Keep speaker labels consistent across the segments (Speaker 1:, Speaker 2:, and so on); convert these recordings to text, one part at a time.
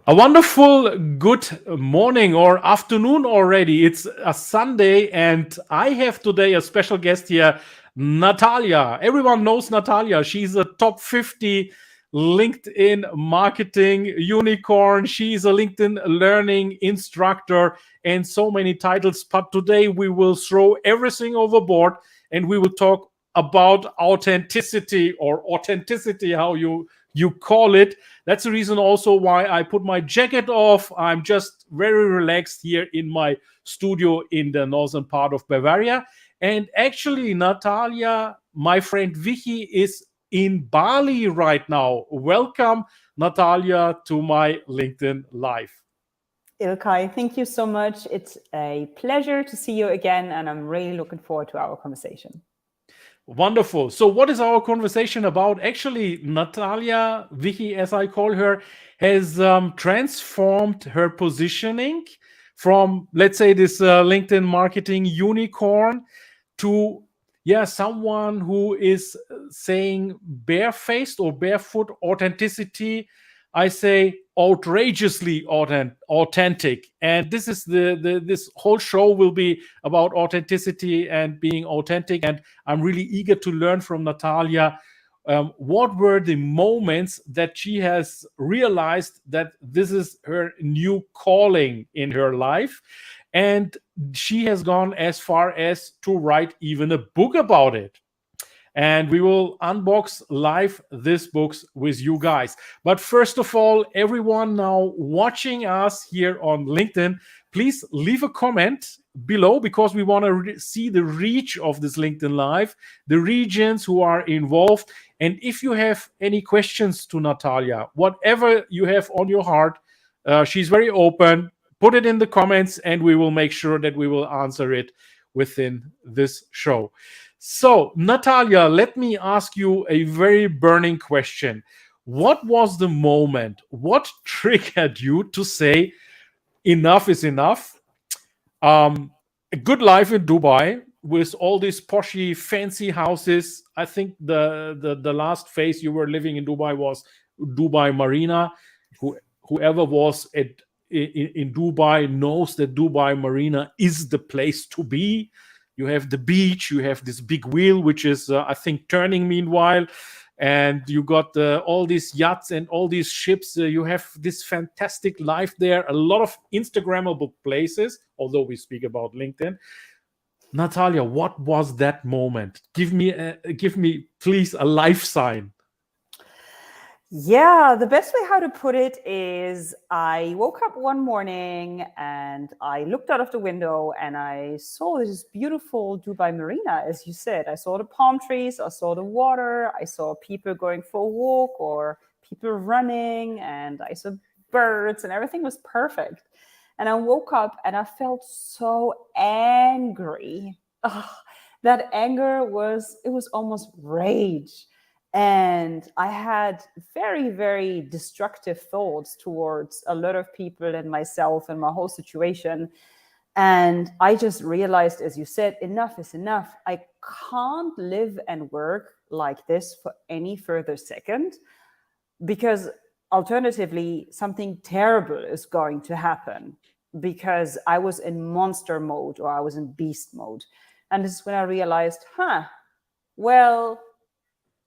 Speaker 1: A wonderful good morning or afternoon already. It's a Sunday, and I have today a special guest here, Natalia. Everyone knows Natalia. She's a top 50 LinkedIn marketing unicorn. She's a LinkedIn learning instructor and so many titles. But today we will throw everything overboard and we will talk about authenticity, how you call it. That's the reason also why I put my jacket off. I'm just very relaxed here in my studio in the northern part of Bavaria. And actually, Natalia, my friend Wichi, is in Bali right now. Welcome, Natalia, to my LinkedIn Live.
Speaker 2: Ilkay, thank you so much. It's a pleasure to see you again, and I'm really looking forward to our conversation.
Speaker 1: Wonderful. So, what is our conversation about? Actually, Natalia, Vicky, as I call her, has transformed her positioning from, let's say, this LinkedIn marketing unicorn to, yeah, someone who is saying barefaced or barefoot authenticity. I say outrageously authentic, and this is the this whole show will be about authenticity and being authentic. And I'm really eager to learn from Natalia. What were the moments that she has realized that this is her new calling in her life? And she has gone as far as to write even a book about it. And we will unbox live this books with you guys. But first of all, everyone now watching us here on LinkedIn, please leave a comment below because we want to see the reach of this LinkedIn Live, the regions who are involved. And if you have any questions to Natalia, whatever you have on your heart, she's very open. Put it in the comments and we will make sure that we will answer it within this show. So, Natalia, let me ask you a very burning question. What was the moment? What triggered you to say enough is enough? A good life in Dubai with all these poshy, fancy houses. I think the last phase you were living in Dubai was Dubai Marina. Whoever was in Dubai knows that Dubai Marina is the place to be. You have the beach, you have this big wheel, which is, I think, turning meanwhile. And you got all these yachts and all these ships. You have this fantastic life there, a lot of Instagrammable places, although we speak about LinkedIn. Natalia, what was that moment? Give me, please, a life sign.
Speaker 2: Yeah, the best way how to put it is I woke up one morning and I looked out of the window and I saw this beautiful Dubai Marina, as you said. I saw the palm trees, I saw the water, I saw people going for a walk or people running, and I saw birds, and everything was perfect. And I woke up and I felt so angry. Ugh, that anger was almost rage. And I had very, very destructive thoughts towards a lot of people and myself and my whole situation. And I just realized, as you said, enough is enough. I can't live and work like this for any further second, because alternatively, something terrible is going to happen, because I was in monster mode or I was in beast mode. And this is when I realized, well,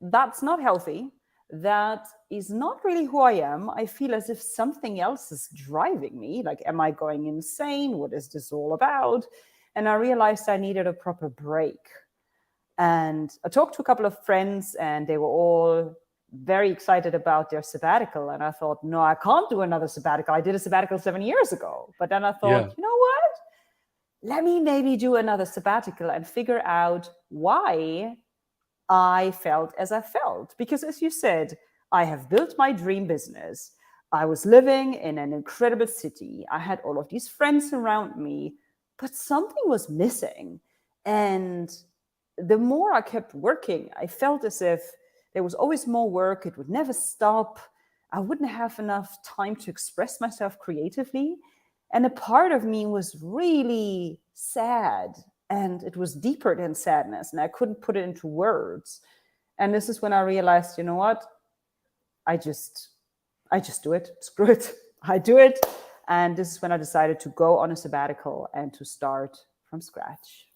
Speaker 2: that's not healthy. That is not really who I am. I feel as if something else is driving me. Like, am I going insane? What is this all about? And I realized I needed a proper break. And I talked to a couple of friends, and they were all very excited about their sabbatical. And I thought, no, I can't do another sabbatical. I did a sabbatical 7 years ago. But then I thought,
Speaker 1: Yeah.
Speaker 2: you know what? Let me maybe do another sabbatical and figure out why I felt as I felt. Because, as you said, I have built my dream business. I was living in an incredible city. I had all of these friends around me, but something was missing. And the more I kept working, I felt as if there was always more work. It would never stop. I wouldn't have enough time to express myself creatively. And a part of me was really sad, and it was deeper than sadness, and I couldn't put it into words. And this is when I realized, you know what? I just do it. Screw it. I do it. And this is when I decided to go on a sabbatical and to start from scratch.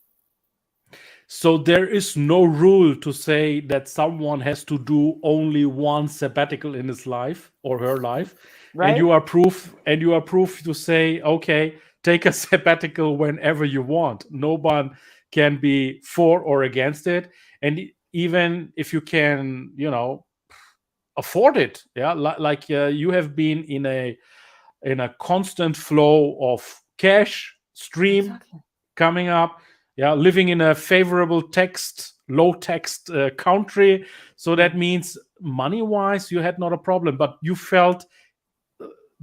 Speaker 1: So there is no rule to say that someone has to do only one sabbatical in his life or her life, and
Speaker 2: Right?
Speaker 1: you are proof to say, okay, take a sabbatical whenever you want. No one can be for or against it, and even if you can, afford it, yeah, like you have been in a constant flow of cash stream
Speaker 2: Exactly.
Speaker 1: coming up, yeah, living in a favorable low text country, so that means money wise you had not a problem, but you felt,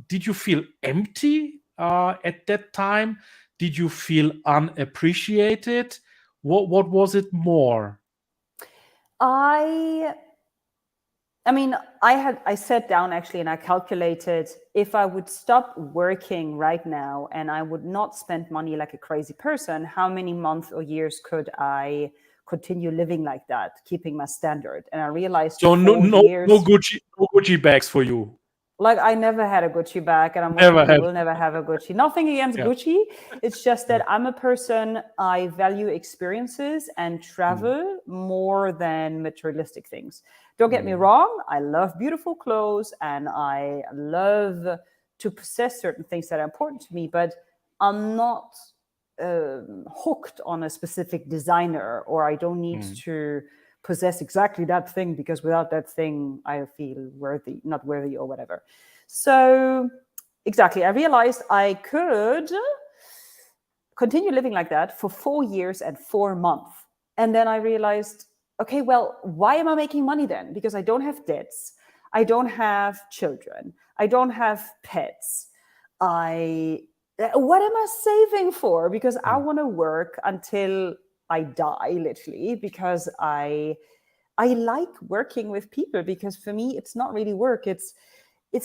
Speaker 1: did you feel empty at that time? Did you feel unappreciated? What was it more?
Speaker 2: I mean, I sat down actually and I calculated if I would stop working right now and I would not spend money like a crazy person, how many months or years could I continue living like that, keeping my standard? And I realized
Speaker 1: So no,
Speaker 2: 4 years,
Speaker 1: No Gucci bags for you.
Speaker 2: like I never had a Gucci bag, and I most
Speaker 1: Never
Speaker 2: probably
Speaker 1: had.
Speaker 2: will never have a Gucci. Nothing against
Speaker 1: Yeah.
Speaker 2: Gucci. It's just that I'm a person, I value experiences and travel more than materialistic things. Don't get me wrong, I love beautiful clothes and I love to possess certain things that are important to me, but I'm not hooked on a specific designer, or I don't need to possess exactly that thing, because without that thing I feel not worthy or whatever. So exactly, I realized I could continue living like that for 4 years and 4 months. And then I realized, okay, well, why am I making money then? Because I don't have debts, I don't have children, I don't have pets. What am I saving for? Because I want to work until I die, literally, because I like working with people, because for me it's not really work, it's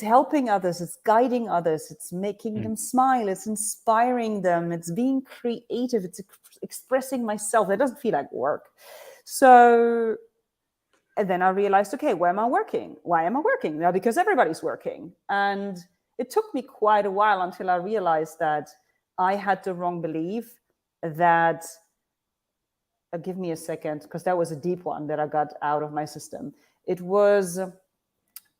Speaker 2: helping others, it's guiding others, it's making them smile, it's inspiring them, it's being creative, it's expressing myself. It doesn't feel like work. So, and then I realized, okay, where am I working? Why am I working? Now, because everybody's working. And it took me quite a while until I realized that I had the wrong belief that, give me a second, because that was a deep one that I got out of my system. It was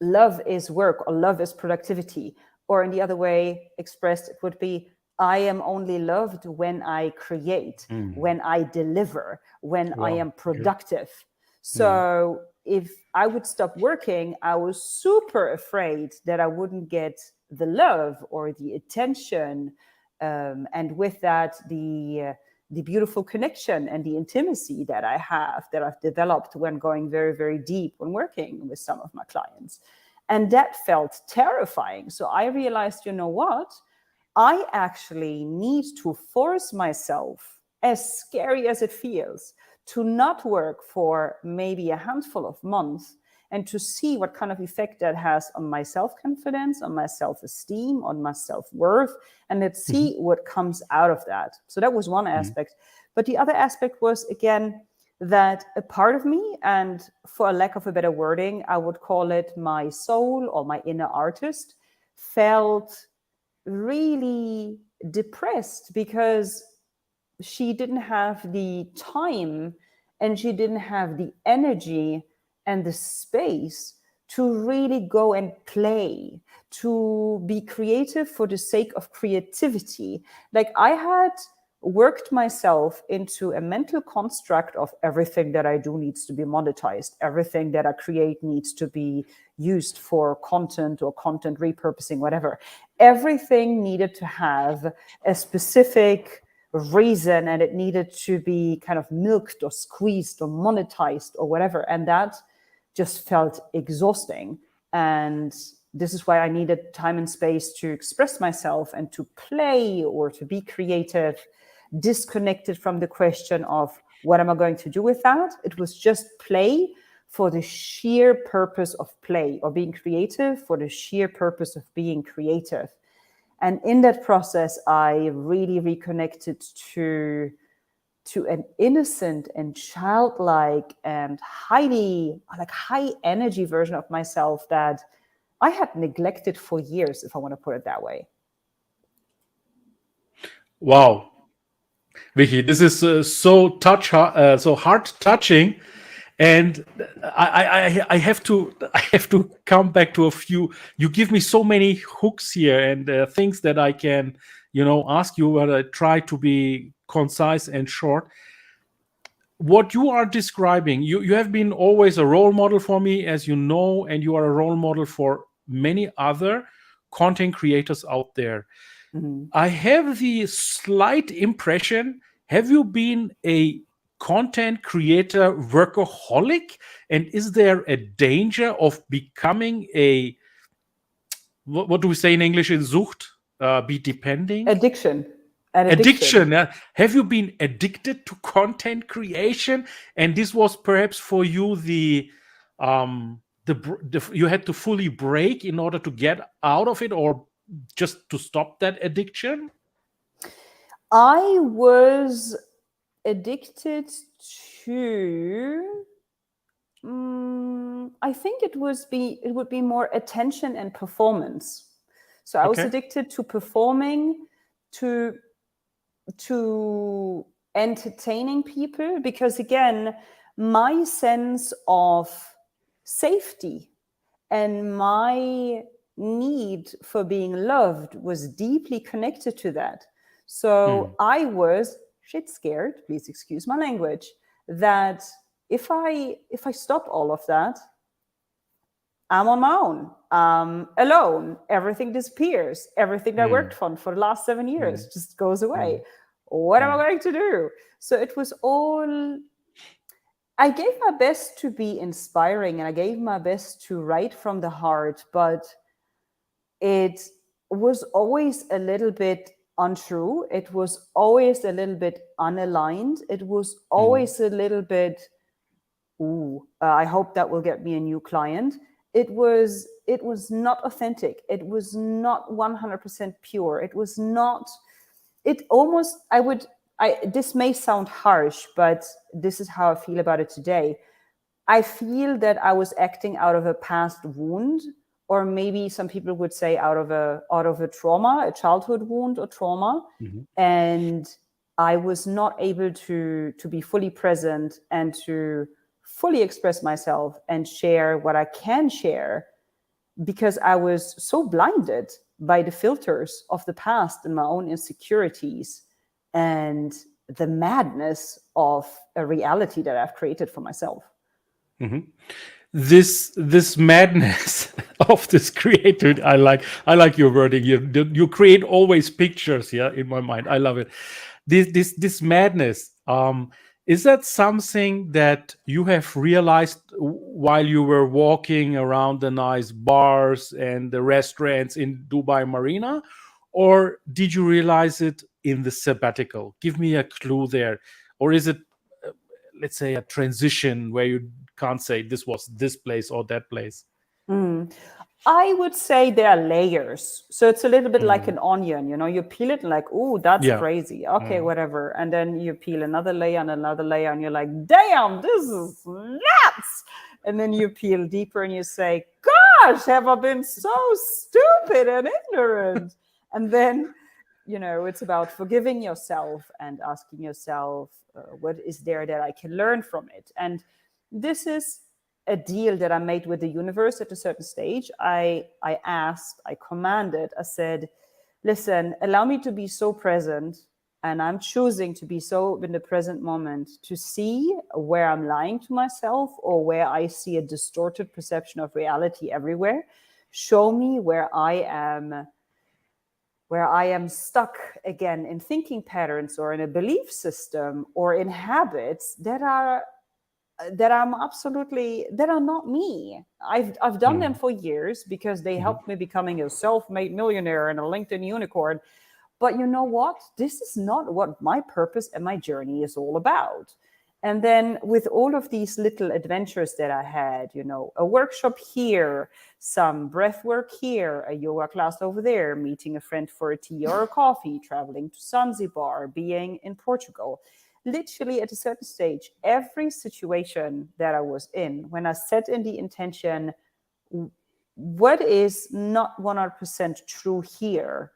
Speaker 2: love is work, or love is productivity. Or in the other way expressed, it would be, I am only loved when I create, when I deliver, when I am productive. So if I would stop working, I was super afraid that I wouldn't get the love or the attention, and with that, the beautiful connection and the intimacy that I've developed when going very, very deep when working with some of my clients. And that felt terrifying. So I realized, you know what? I actually need to force myself, as scary as it feels, to not work for maybe a handful of months, and to see what kind of effect that has on my self-confidence, on my self-esteem, on my self-worth, and let's see what comes out of that. So that was one aspect. But the other aspect was, again, that a part of me, and for a lack of a better wording, I would call it my soul or my inner artist, felt really depressed because she didn't have the time and she didn't have the energy and the space to really go and play, to be creative for the sake of creativity. Like, I had worked myself into a mental construct of everything that I do needs to be monetized, everything that I create needs to be used for content or content repurposing, whatever. Everything needed to have a specific reason, and it needed to be kind of milked or squeezed or monetized or whatever. And that just felt exhausting. And this is why I needed time and space to express myself and to play or to be creative, disconnected from the question of what am I going to do with that. It was just play for the sheer purpose of play, or being creative for the sheer purpose of being creative. And in that process, I really reconnected to an innocent and childlike and high energy version of myself that I had neglected for years, if I want to put it that way.
Speaker 1: Wow, Vicky, this is so heart touching, and I have to come back to a few. You give me so many hooks here and things that I can ask you, but I try to be concise and short. What you are describing, you have been always a role model for me, as you know, and you are a role model for many other content creators out there. I have the slight impression, have you been a content creator workaholic? And is there a danger of becoming a, what do we say in English, in Sucht? Be depending?
Speaker 2: Addiction.
Speaker 1: Addiction. Have you been addicted to content creation? And this was perhaps for you you had to fully break in order to get out of it, or just to stop that addiction?
Speaker 2: I was addicted to, I think it would be more attention and performance. So I was addicted to performing, to entertaining people, because again, my sense of safety and my need for being loved was deeply connected to that. So I was shit scared, please excuse my language, that if I stop all of that, I'm on my own, alone. Everything disappears. Everything I worked on for the last 7 years just goes away. What am I going to do? So it was all, I gave my best to be inspiring, and I gave my best to write from the heart, but it was always a little bit untrue. It was always a little bit unaligned. It was always a little bit, I hope that will get me a new client. It was not authentic. It was not 100% pure. It was not, it almost, this may sound harsh, but this is how I feel about it today. I feel that I was acting out of a past wound, or maybe some people would say out of a trauma, a childhood wound or trauma. And I was not able to be fully present and to fully express myself and share what I can share, because I was so blinded by the filters of the past and my own insecurities and the madness of a reality that I've created for myself.
Speaker 1: This madness of this creative, I like your wording. You create always pictures, in my mind. I love it. This madness, is that something that you have realized while you were walking around the nice bars and the restaurants in Dubai Marina, or did you realize it in the sabbatical? Give me a clue there. Or is it, let's say, a transition where you can't say this was this place or that place?
Speaker 2: I would say there are layers. So it's a little bit like an onion, you peel it and like, oh, that's crazy. Okay, whatever. And then you peel another layer and another layer and you're like, damn, this is nuts. And then you peel deeper and you say, gosh, have I been so stupid and ignorant? And then, it's about forgiving yourself and asking yourself, what is there that I can learn from it? And this is a deal that I made with the universe at a certain stage. I commanded, I said, listen, allow me to be so present, and I'm choosing to be so in the present moment to see where I'm lying to myself or where I see a distorted perception of reality everywhere. Show me where I am stuck again in thinking patterns or in a belief system or in habits that are not me. I've done them for years because they helped me becoming a self-made millionaire and a LinkedIn unicorn. But you know what? This is not what my purpose and my journey is all about. And then with all of these little adventures that I had, a workshop here, some breath work here, a yoga class over there, meeting a friend for a tea or a coffee, traveling to Zanzibar, being in Portugal. Literally at a certain stage, every situation that I was in, when I set in the intention, what is not 100% true here,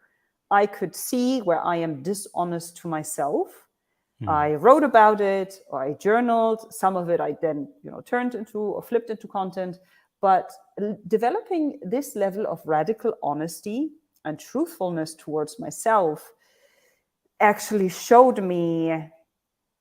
Speaker 2: I could see where I am dishonest to myself. I wrote about it, or I journaled. Some of it I then, turned into or flipped into content. But developing this level of radical honesty and truthfulness towards myself actually showed me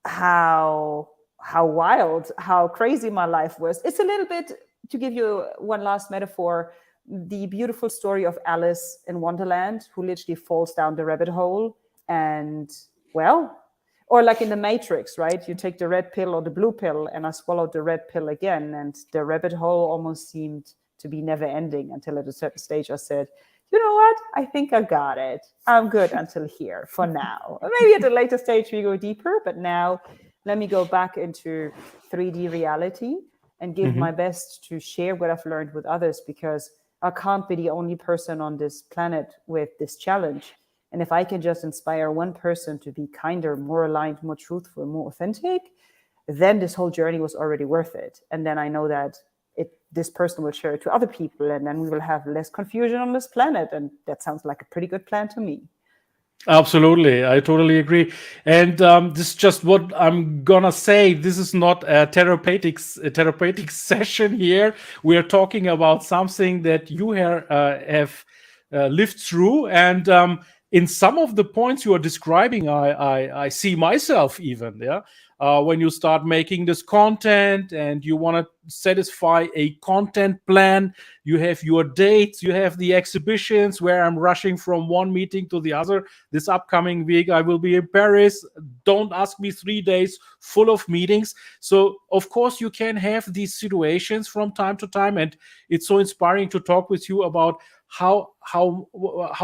Speaker 2: how wild, how crazy my life was. It's a little bit, to give you one last metaphor, the beautiful story of Alice in Wonderland, who literally falls down the rabbit hole and, well, or like in the Matrix, right? You take the red pill or the blue pill, and I swallowed the red pill again, and the rabbit hole almost seemed to be never ending until at a certain stage I said, you know what? I think I got it. I'm good until here for now. Maybe at a later stage we go deeper, but now let me go back into 3D reality and give my best to share what I've learned with others, because I can't be the only person on this planet with this challenge. And if I can just inspire one person to be kinder, more aligned, more truthful, more authentic, then this whole journey was already worth it. And then I know that this person will share it to other people, and then we will have less confusion on this planet. And that sounds like a pretty good plan to me.
Speaker 1: Absolutely, I totally agree. And this is just what I'm gonna say. This is not a therapeutic session here. We are talking about something that you have lived through, and in some of the points you are describing, I see myself even. Yeah, when you start making this content and you want to satisfy a content plan, you have your dates, you have the exhibitions where I'm rushing from one meeting to the other. This upcoming week I will be in Paris. Don't ask me, 3 days full of meetings. So of course you can have these situations from time to time, and it's so inspiring to talk with you about how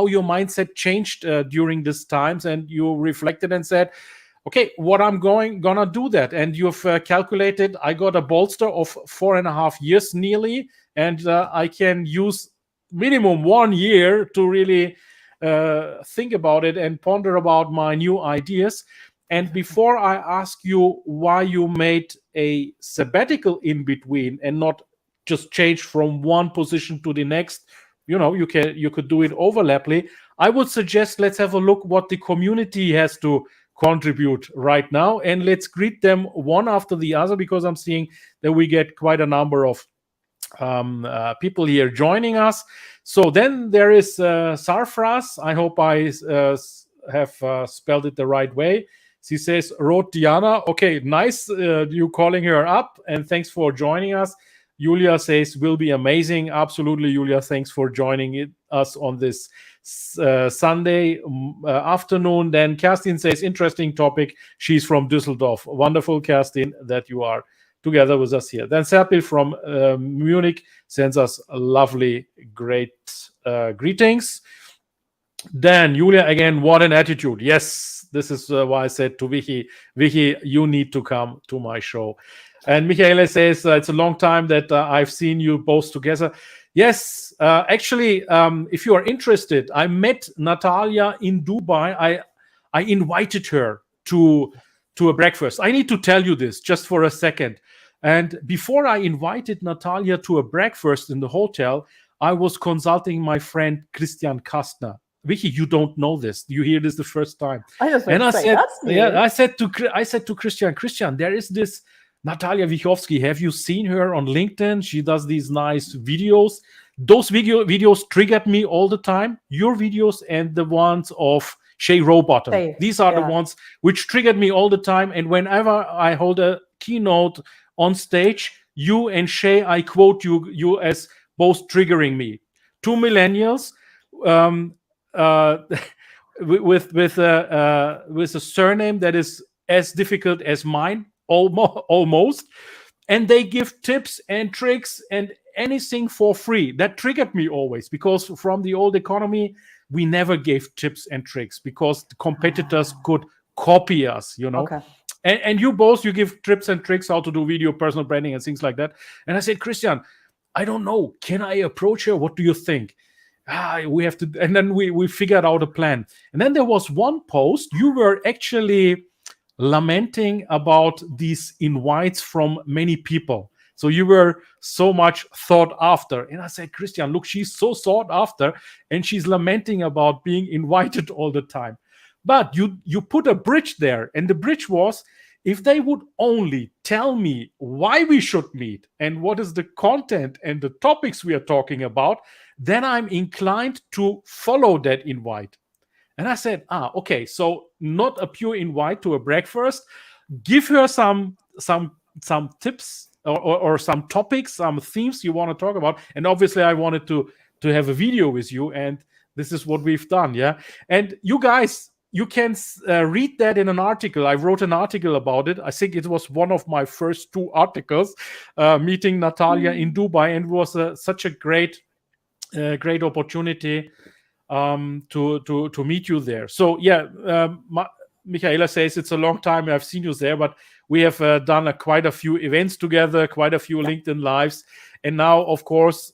Speaker 1: your mindset changed during these times, and you reflected and said, okay, what I'm gonna do that. And you've calculated, I got a bolster of 4.5 years nearly, and I can use minimum 1 year to really think about it and ponder about my new ideas. And before I ask you why you made a sabbatical in between and not just change from one position to the next, you could do it overlappingly. I would suggest let's have a look what the community has to contribute right now, and let's greet them one after the other, because I'm seeing that we get quite a number of people here joining us. So then there is Sarfraz. I hope I have spelled it the right way. She says, wrote Diana. Okay, nice you calling her up, and thanks for joining us. Julia says, will be amazing. Absolutely, Julia. Thanks for joining us on this Sunday afternoon. Then Kerstin says, interesting topic. She's from Düsseldorf. Wonderful, Kerstin, that you are together with us here. Then Serpil from Munich sends us lovely, great greetings. Then Julia again, what an attitude. Yes, this is why I said to Wichi, you need to come to my show. And Michaela says, it's a long time that I've seen you both together. Yes, actually, if you are interested, I met Natalia in Dubai. I invited her to a breakfast. I need to tell you this just for a second. And before I invited Natalia to a breakfast in the hotel, I was consulting my friend Christian Kastner. Wichi, you don't know this. You hear this the first time.
Speaker 2: I said
Speaker 1: to Christian, there is this Natalia Wiechowski. Have you seen her on LinkedIn? She does these nice videos. Those videos triggered me all the time. Your videos and the ones of Shay Rowbottom. These are the ones which triggered me all the time. And whenever I hold a keynote on stage, you and Shay, I quote you as both triggering me. Two millennials with a surname that is as difficult as mine. Almost, and they give tips and tricks and anything for free. That triggered me always, because from the old economy we never gave tips and tricks because the competitors could copy us,
Speaker 2: Okay.
Speaker 1: And you give tips and tricks how to do video, personal branding, and things like that. And I said, Christian, I don't know, can I approach her? What do you think? We have to. And then we figured out a plan. And then there was one post. You were actually lamenting about these invites from many people, So you were so much sought after. And I said, Christian, look, she's so sought after, and she's lamenting about being invited all the time. But you put a bridge there, and the bridge was, if they would only tell me why we should meet and what is the content and the topics we are talking about, then I'm inclined to follow that invite. And I said, okay, so not a pure invite to a breakfast. Give her some tips or some topics, some themes you want to talk about. And obviously, I wanted to have a video with you, and this is what we've done. Yeah, and you guys, you can read that in an article. I wrote an article about it. I think it was one of my first 2 articles, meeting Natalia in Dubai, and it was such a great opportunity to meet you there. So yeah, Michaela says it's a long time I've seen you there, but we have done quite a few events together, quite a few LinkedIn lives, and now, of course,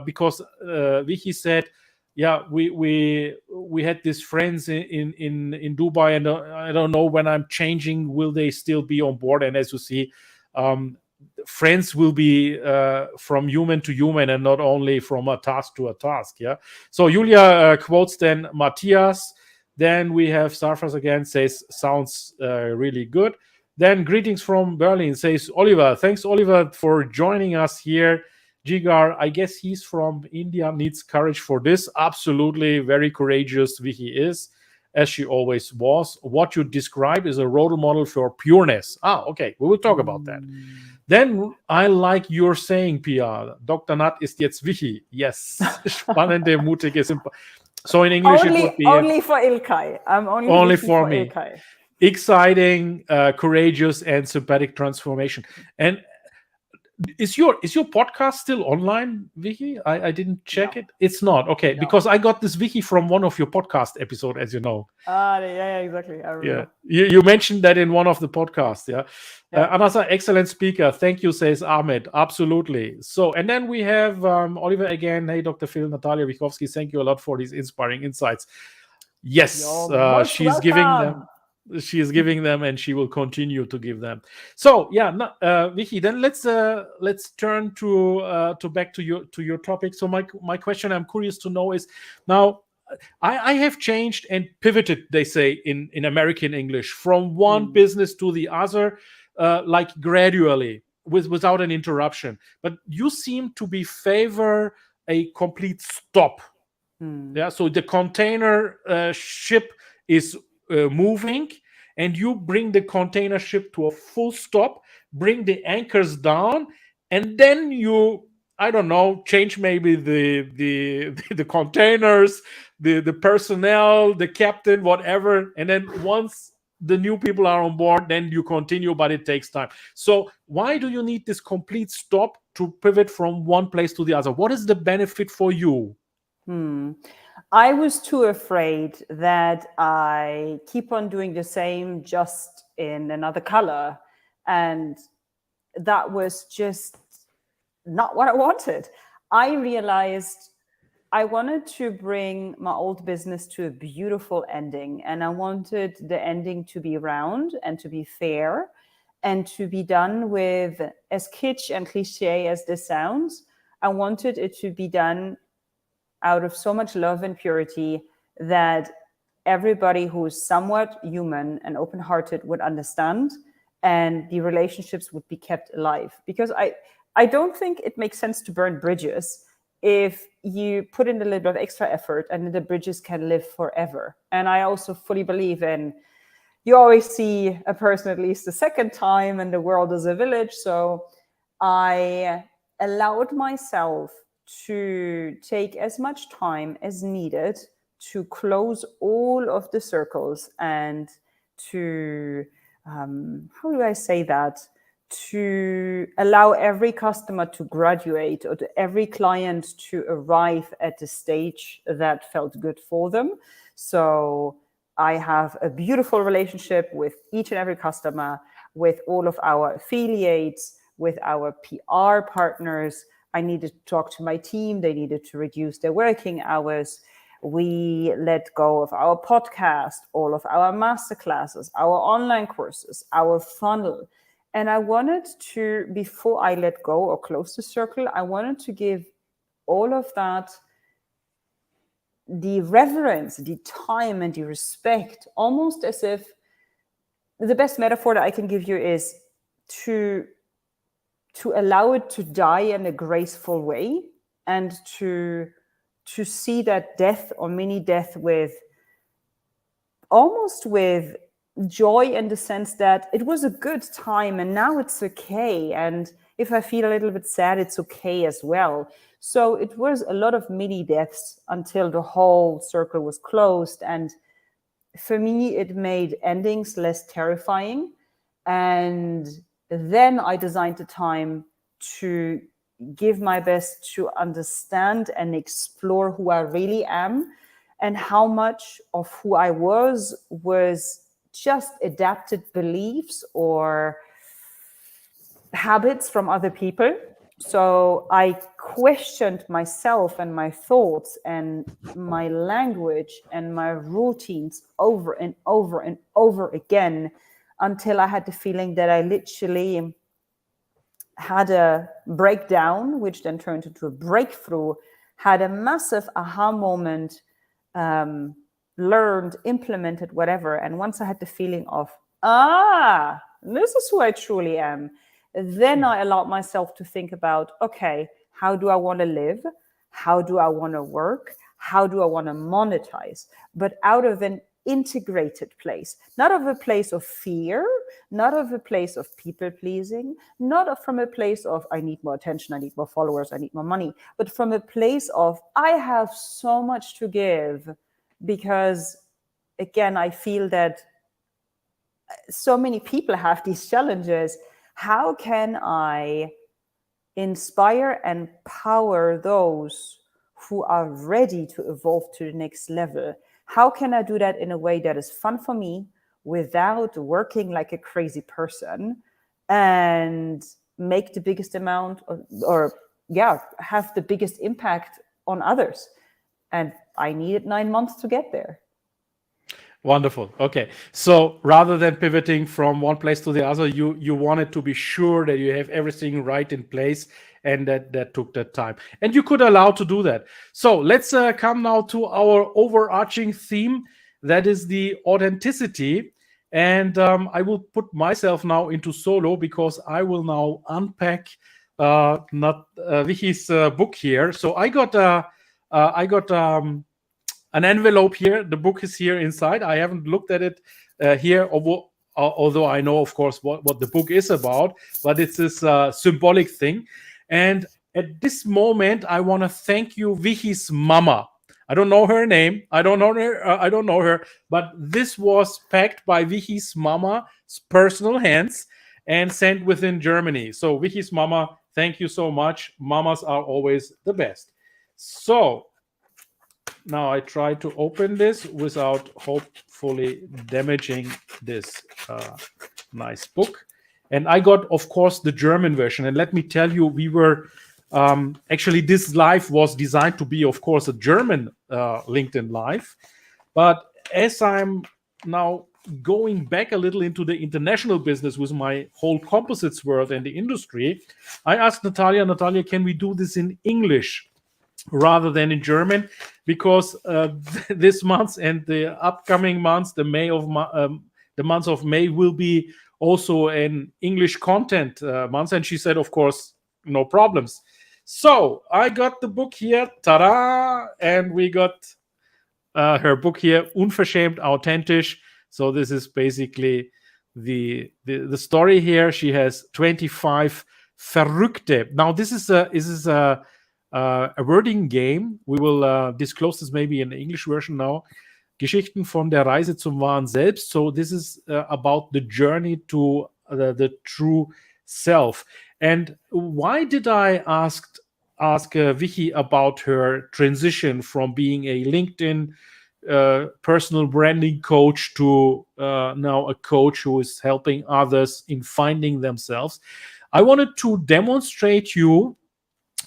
Speaker 1: because Wichi said, yeah, we had these friends in Dubai, and I don't know when I'm changing, will they still be on board? And as you see, friends will be from human to human and not only from a task to a task. Yeah. So Julia quotes then Matthias. Then we have Sarfas again, says sounds really good. Then greetings from Berlin, says Oliver. Thanks, Oliver, for joining us here. Jigar, I guess he's from India, needs courage for this. Absolutely, very courageous Vicky is, as she always was. What you describe is a role model for pureness. Okay, we will talk about that. Then I like your saying, Pia. Dr. Nat ist jetzt Vichi. Yes. Spannende, mutig ist. So in English
Speaker 2: only,
Speaker 1: it would be
Speaker 2: only for Ilkay. I'm only
Speaker 1: for me.
Speaker 2: Ilkay.
Speaker 1: Exciting, courageous, and sympathetic transformation. And is your podcast still online, Vicky? I didn't check it. It's not. Okay, because I got this Vicky from one of your podcast episodes, as you know.
Speaker 2: Yeah, exactly. I remember.
Speaker 1: Yeah, you mentioned that in one of the podcasts. Yeah. Another excellent speaker. Thank you, says Ahmed. Absolutely. So, and then we have Oliver again. Hey, Dr. Phil, Natalia Wiechowski. Thank you a lot for these inspiring insights. Yes, she's giving them. She is giving them, and she will continue to give them. So yeah, Vicky. Then let's turn to back to your topic. So my question, I'm curious to know, is now I have changed and pivoted, they say in American English, from one business to the other, like gradually without an interruption. But you seem to be favor a complete stop. Yeah. So the container ship is moving, and you bring the container ship to a full stop, bring the anchors down, and then you, I don't know, change maybe the containers, the personnel, the captain, whatever, and then once the new people are on board, then you continue, but it takes time. So why do you need this complete stop to pivot from one place to the other? What is the benefit for you?
Speaker 2: I was too afraid that I keep on doing the same, just in another color. And that was just not what I wanted. I realized I wanted to bring my old business to a beautiful ending. And I wanted the ending to be round and to be fair and to be done with, as kitsch and cliche as this sounds, I wanted it to be done out of so much love and purity that everybody who is somewhat human and open-hearted would understand, and the relationships would be kept alive. Because I don't think it makes sense to burn bridges if you put in a little bit of extra effort and the bridges can live forever. And I also fully believe in, you always see a person at least a second time, and the world is a village. So I allowed myself to take as much time as needed to close all of the circles and to, how do I say that? To allow every customer to graduate, or to every client to arrive at the stage that felt good for them. So I have a beautiful relationship with each and every customer, with all of our affiliates, with our PR partners. I needed to talk to my team. They needed to reduce their working hours. We let go of our podcast, all of our masterclasses, our online courses, our funnel. And I wanted to, before I let go or close the circle, I wanted to give all of that the reverence, the time, and the respect, almost as if the best metaphor that I can give you is to allow it to die in a graceful way, and to see that death or mini death with almost with joy, in the sense that it was a good time and now it's okay. And if I feel a little bit sad, it's okay as well. So it was a lot of mini deaths until the whole circle was closed. And for me, it made endings less terrifying. And then I designed the time to give my best to understand and explore who I really am, and how much of who I was just adapted beliefs or habits from other people. So I questioned myself and my thoughts and my language and my routines over and over and over again, until I had the feeling that I literally had a breakdown, which then turned into a breakthrough, had a massive aha moment, learned, implemented, whatever. And once I had the feeling of, this is who I truly am, then I allowed myself to think about, okay, how do I want to live? How do I want to work? How do I want to monetize? But out of an integrated place, not of a place of fear, not of a place of people pleasing, not from a place of I need more attention, I need more followers, I need more money, but from a place of I have so much to give. Because again, I feel that so many people have these challenges. How can I inspire and power those who are ready to evolve to the next level? How can I do that in a way that is fun for me without working like a crazy person, and make the biggest amount have the biggest impact on others? And I needed 9 months to get there.
Speaker 1: Wonderful. Okay. So rather than pivoting from one place to the other, you wanted to be sure that you have everything right in place, and that took that time. And you could allow to do that. So let's come now to our overarching theme. That is the authenticity. And I will put myself now into solo, because I will now unpack Wichi's book here. So I got an envelope here. The book is here inside. I haven't looked at it here, although I know, of course, what the book is about, but it's this symbolic thing. And at this moment, I want to thank you, Wichi's mama. I don't know her name. I don't know her. But this was packed by Wichi's mama's personal hands and sent within Germany. So Wichi's mama, thank you so much. Mamas are always the best. So now I try to open this without hopefully damaging this nice book. And I got, of course, the German version. And let me tell you, we were actually, this live was designed to be, of course, a German LinkedIn live. But as I'm now going back a little into the international business with my whole composites world and the industry, I asked Natalia, can we do this in English rather than in German? Because this month and the upcoming months, the month of May will be also an English content month. And she said, of course, no problems. So I got the book here, ta-da! And we got her book here, Unverschämt Authentisch. So this is basically the story here. She has 25 Verrückte. Now this is a wording game. We will disclose this maybe in the English version now. Geschichten von der Reise zum wahren Selbst. So this is about the journey to the true self. And why did I ask Wichi about her transition from being a LinkedIn personal branding coach to now a coach who is helping others in finding themselves? I wanted to demonstrate you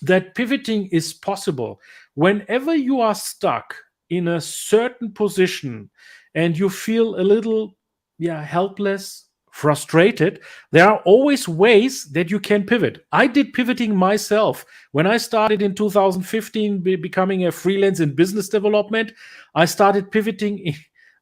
Speaker 1: that pivoting is possible. Whenever you are stuck in a certain position and you feel a little helpless, frustrated, there are always ways that you can pivot. I did pivoting myself. When I started in 2015 becoming a freelance in business development, I started pivoting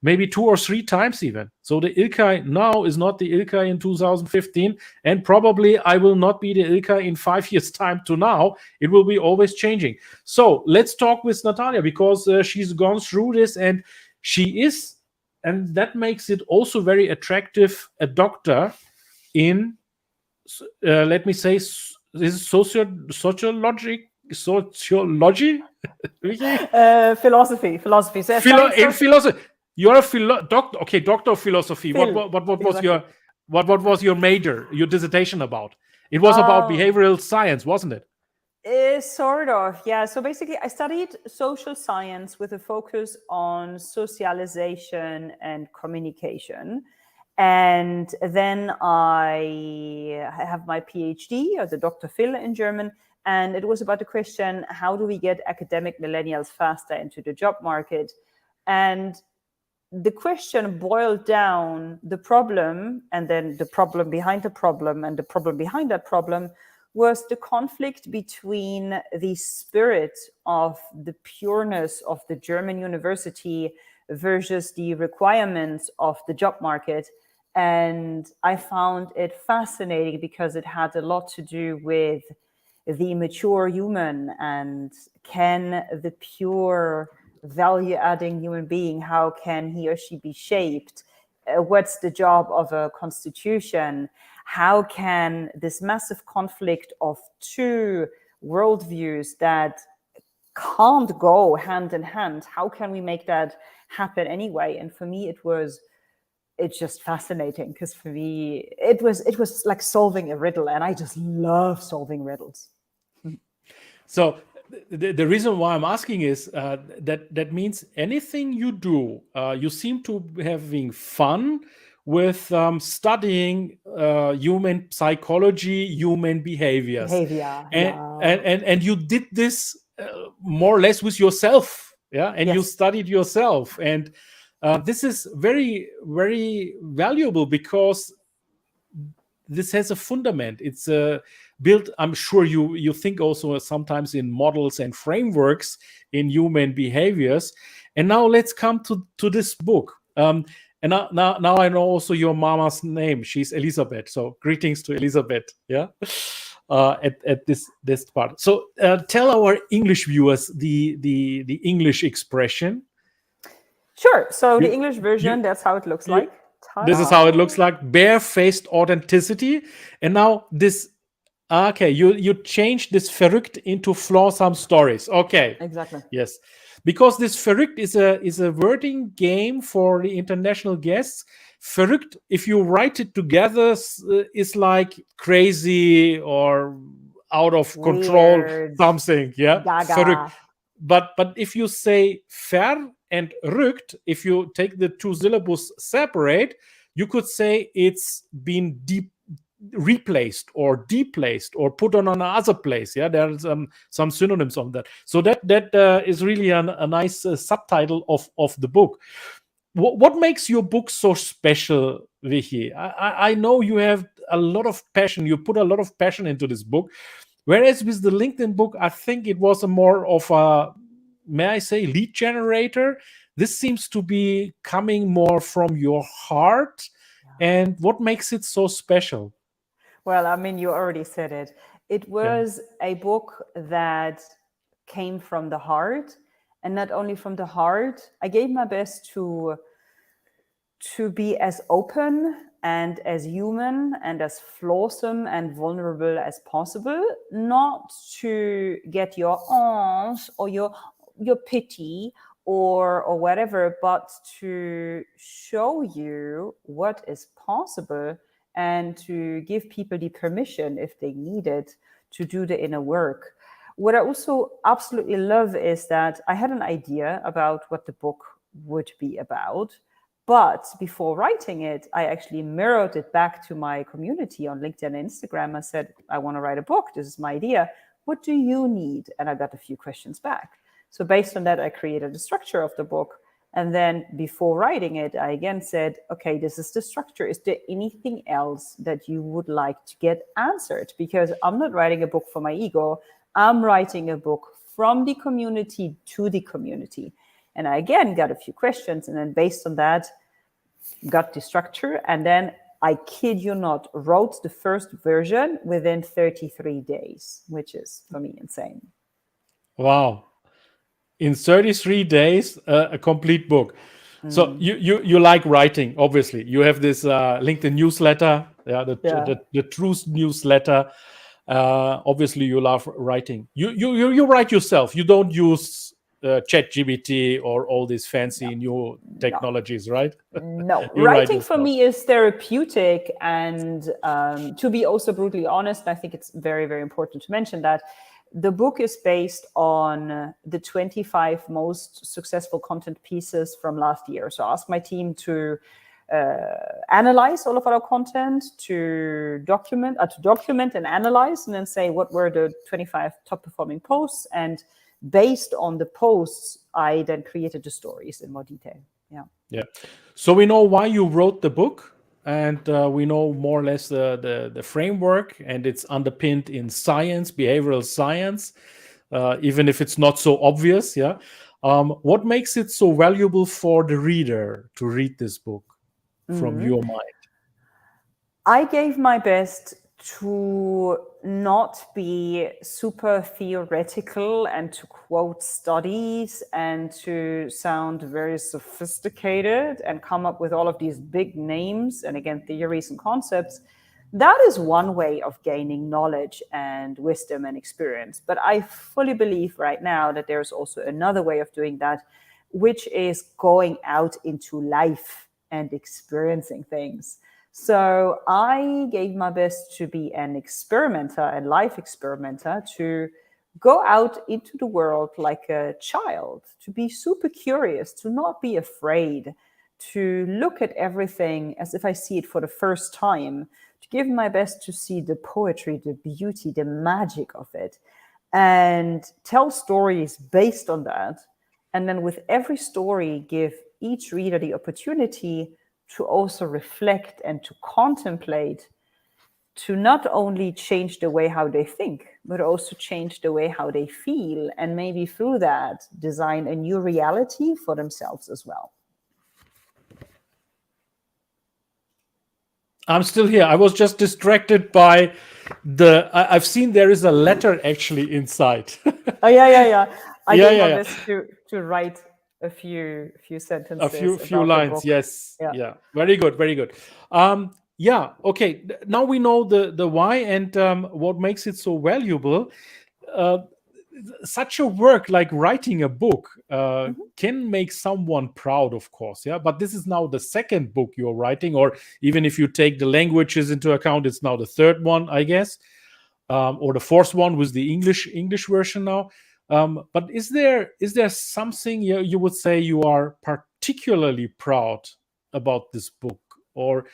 Speaker 1: maybe 2 or 3 times even. So the Ilkay now is not the Ilkay in 2015, and probably I will not be the Ilkay in 5 years time to now. It will be always changing. So let's talk with Natalia, because she's gone through this, and she is, and that makes it also very attractive, a doctor in let me say, this is sociology.
Speaker 2: Philosophy. So
Speaker 1: In philosophy, you're a doctor. Okay, doctor of philosophy.
Speaker 2: Phil,
Speaker 1: What was
Speaker 2: exactly.
Speaker 1: your what was your major, your dissertation about? It was about behavioral science, wasn't it?
Speaker 2: Sort of, yeah. So basically, I studied social science with a focus on socialization and communication. And then I have my PhD as a Dr. Phil in German. And it was about the question, how do we get academic millennials faster into the job market? And the question boiled down the problem, and then the problem behind the problem, and the problem behind that problem was the conflict between the spirit of the pureness of the German university versus the requirements of the job market. And I found it fascinating because it had a lot to do with the mature human, and can the pure value-adding human being, how can he or she be shaped? What's the job of a constitution? How can this massive conflict of two worldviews that can't go hand in hand, how can we make that happen anyway? And for me, it's just fascinating, because for me, it was like solving a riddle, and I just love solving riddles.
Speaker 1: So the reason why I'm asking is that means anything you do, you seem to be having fun with studying human psychology, human behaviors. And you did this more or less with yourself, yeah? And you studied yourself. And this is very, very valuable, because this has a fundament. It's built, I'm sure you think also sometimes in models and frameworks in human behaviors. And now let's come to this book. And now I know also your mama's name. She's Elisabeth. So greetings to Elisabeth. Yeah. At this part. So tell our English viewers the English expression.
Speaker 2: Sure. So the English version, that's how it looks like.
Speaker 1: This is how it looks like: barefaced authenticity. And now this, okay, you changed this verrückt into flawsome stories. Okay,
Speaker 2: exactly.
Speaker 1: Yes, because this verrückt is a wording game for the international guests. Verrückt, if you write it together, is like crazy or out of control, something. Yeah, verrückt. But if you say ver and rückt, if you take the two syllables separate, you could say it's been replaced or deplaced or put on another place. Yeah, there's some synonyms of that. So that is really a nice subtitle of the book. What makes your book so special, Wichi? I know you have a lot of passion. You put a lot of passion into this book. Whereas with the LinkedIn book, I think it was a more of a, may I say, lead generator. This seems to be coming more from your heart. And what makes it so special?
Speaker 2: Well, I mean, you already said it. It was a book that came from the heart, and not only from the heart. I gave my best to be as open and as human and as flawsome and vulnerable as possible, not to get your ahs or your pity or whatever, but to show you what is possible, and to give people the permission, if they need it, to do the inner work. What I also absolutely love is that I had an idea about what the book would be about. But before writing it, I actually mirrored it back to my community on LinkedIn and Instagram. I said, I want to write a book. This is my idea. What do you need? And I got a few questions back. So based on that, I created the structure of the book. And then before writing it, I again said, okay, this is the structure. Is there anything else that you would like to get answered? Because I'm not writing a book for my ego. I'm writing a book from the community to the community. And I again got a few questions. And then based on that, got the structure. And then I kid you not, wrote the first version within 33 days, which is for me insane.
Speaker 1: Wow. In 33 days, a complete book. So you like writing, obviously. You have this LinkedIn newsletter, the Truth newsletter. Obviously, you love writing. You write yourself. You don't use ChatGPT or all these fancy new technologies, right?
Speaker 2: No,
Speaker 1: You write
Speaker 2: writing for
Speaker 1: yourself.
Speaker 2: me is therapeutic. And to be also brutally honest, I think it's very, very important to mention that the book is based on the 25 most successful content pieces from last year. So I asked my team to analyze all of our content, to document and analyze, and then say what were the 25 top performing posts. And based on the posts, I then created the stories in more detail.
Speaker 1: Yeah. So we know why you wrote the book, and we know more or less the framework, and it's underpinned in science, behavioral science, even if it's not so obvious. Yeah. What makes it so valuable for the reader to read this book from your mind?
Speaker 2: I gave my best to not be super theoretical and to quote studies and to sound very sophisticated and come up with all of these big names and again theories and concepts. That is one way of gaining knowledge and wisdom and experience. But I fully believe right now that there's also another way of doing that, which is going out into life and experiencing things. So I gave my best to be an experimenter, a life experimenter, to go out into the world like a child, to be super curious, to not be afraid, to look at everything as if I see it for the first time, to give my best to see the poetry, the beauty, the magic of it, and tell stories based on that. And then with every story, give each reader the opportunity to also reflect and to contemplate, to not only change the way how they think, but also change the way how they feel, and maybe through that design a new reality for themselves as well.
Speaker 1: I'm still here. I was just distracted by I've seen there is a letter actually inside.
Speaker 2: Oh yeah. I gave my best to write a few sentences,
Speaker 1: a few lines. Yes. Yeah. Very good. Very good. Yeah. Okay. Now we know the why and what makes it so valuable. Such a work like writing a book can make someone proud, of course. Yeah. But this is now the second book you're writing, or even if you take the languages into account, it's now the third one, I guess, or the fourth one with the English version now. But is there something you would say you are particularly proud about this book, or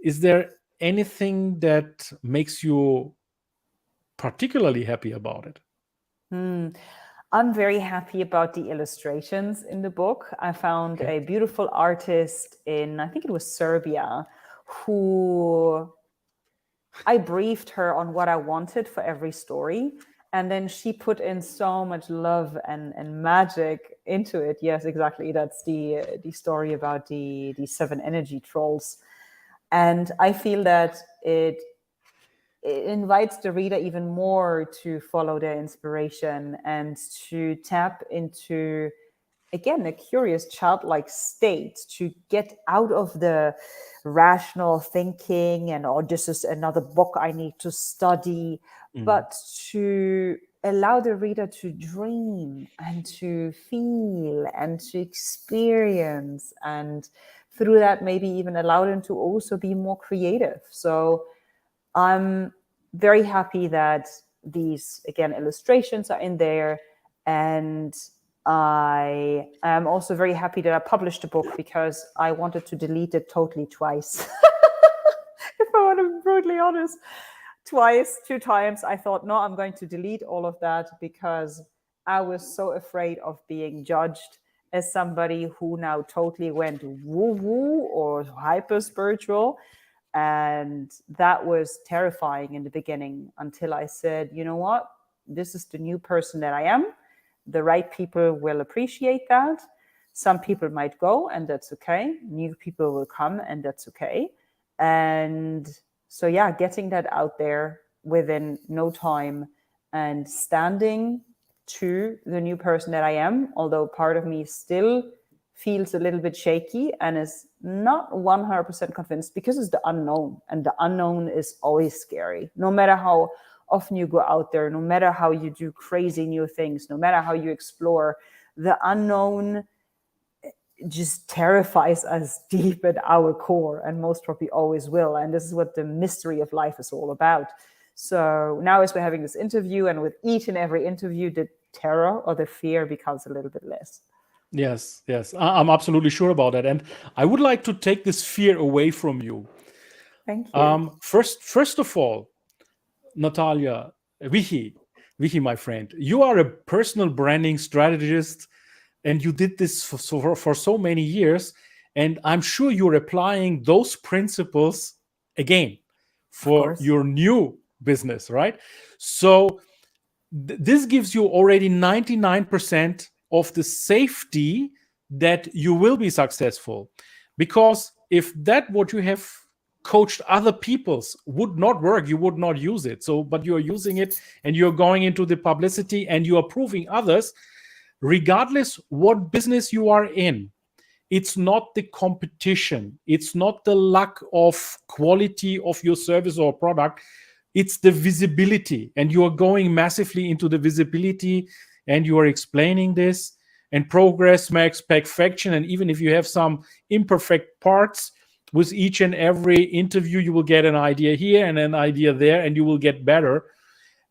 Speaker 1: is there anything that makes you particularly happy about it?
Speaker 2: I'm very happy about the illustrations in the book. I found a beautiful artist in, I think it was Serbia, who I briefed her on what I wanted for every story. And then she put in so much love and magic into it. Yes, exactly. That's the story about the 7 energy trolls. And I feel that it invites the reader even more to follow their inspiration and to tap into, again, a curious childlike state, to get out of the rational thinking and, oh, this is another book I need to study, but to allow the reader to dream and to feel and to experience, and through that maybe even allow them to also be more creative. So I'm very happy that these, again, illustrations are in there. And I am also very happy that I published the book, because I wanted to delete it totally twice. If I want to be brutally honest, 2 times I thought, no, I'm going to delete all of that, because I was so afraid of being judged as somebody who now totally went woo woo or hyper spiritual. And that was terrifying in the beginning until I said, you know what? This is the new person that I am. The right people will appreciate that. Some people might go, and that's okay. New people will come, and that's okay. And so, yeah, getting that out there within no time and standing to the new person that I am, although part of me still feels a little bit shaky and is not 100% convinced because it's the unknown, and the unknown is always scary. No matter how often you go out there, no matter how you do crazy new things, no matter how you explore, the unknown just terrifies us deep at our core, and most probably always will. And this is what the mystery of life is all about. So now, as we're having this interview, and with each and every interview, the terror or the fear becomes a little bit less.
Speaker 1: Yes, yes, I'm absolutely sure about that. And I would like to take this fear away from you.
Speaker 2: Thank you.
Speaker 1: First of all, Natalia, Wichi, my friend, you are a personal branding strategist, and you did this for so many years. And I'm sure you're applying those principles again for your new business, right? So this gives you already 99% of the safety that you will be successful. Because if that what you have coached other people's would not work, you would not use it. So, but you're using it, and you're going into the publicity, and you are proving others, regardless what business you are in. It's not the competition. It's not the lack of quality of your service or product. It's the visibility, and you are going massively into the visibility, and you are explaining this, and progress makes perfection. And even if you have some imperfect parts, with each and every interview, you will get an idea here and an idea there, and you will get better.